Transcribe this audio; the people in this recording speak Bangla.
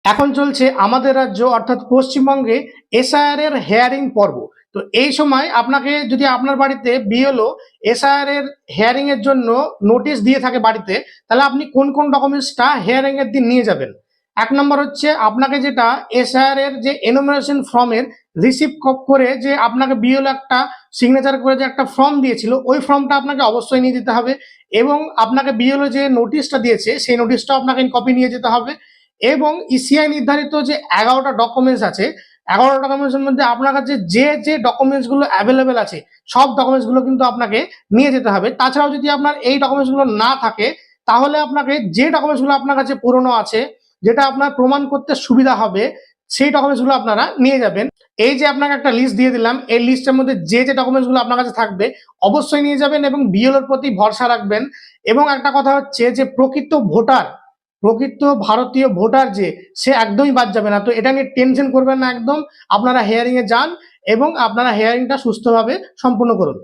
এখন চলছে আমাদের রাজ্য অর্থাৎ পশ্চিমবঙ্গে এসআইআর এর হেয়ারিং পর্ব। তো এই সময় আপনাকে যদি আপনার বাড়িতে বিএলও এসআইআর এর হেয়ারিং এর জন্য নোটিশ দিয়ে থাকে বাড়িতে, তাহলে আপনি কোন কোন ডকুমেন্টসটা হেয়ারিং এর দিন নিয়ে যাবেন। এক নম্বর হচ্ছে আপনাকে যেটা এসআইআর এর যে এনুমারেশন ফর্মের রিসিভ করে যে আপনাকে বিএলও একটা সিগনেচার করে যে একটা ফর্ম দিয়েছিল, ওই ফর্মটা আপনাকে অবশ্যই নিয়ে যেতে হবে। এবং আপনাকে বিএলও যে নোটিশটা দিয়েছে সেই নোটিশটাও আপনাকে কপি নিয়ে যেতে হবে। এবং ইসিআই নির্ধারিত যে 11টা ডকুমেন্টস আছে, 11টা ডকুমেন্টসের মধ্যে আপনার কাছে যে ডকুমেন্টসগুলো অ্যাভেলেবেল আছে সব ডকুমেন্টসগুলো কিন্তু আপনাকে নিয়ে যেতে হবে। তাছাড়াও যদি আপনার এই ডকুমেন্টসগুলো না থাকে, তাহলে আপনাকে যে ডকুমেন্টসগুলো আপনার কাছে পুরনো আছে, যেটা আপনার প্রমাণ করতে সুবিধা হবে, সেই ডকুমেন্টসগুলো আপনারা নিয়ে যাবেন। এই যে আপনাকে একটা লিস্ট দিয়ে দিলাম, এই লিস্টের মধ্যে যে ডকুমেন্টসগুলো আপনার কাছে থাকবে অবশ্যই নিয়ে যাবেন এবং বিএলওর প্রতি ভরসা রাখবেন। এবং একটা কথা হচ্ছে যে প্রকৃত ভারতীয় ভোটার যে সে একদমই বাদ যাবে না। তো এটা নিয়ে টেনশন করবেন না একদম। আপনারা হেয়ারিং এ যান এবং আপনারা হেয়ারিংটা সুস্থভাবে সম্পূর্ণ করুন।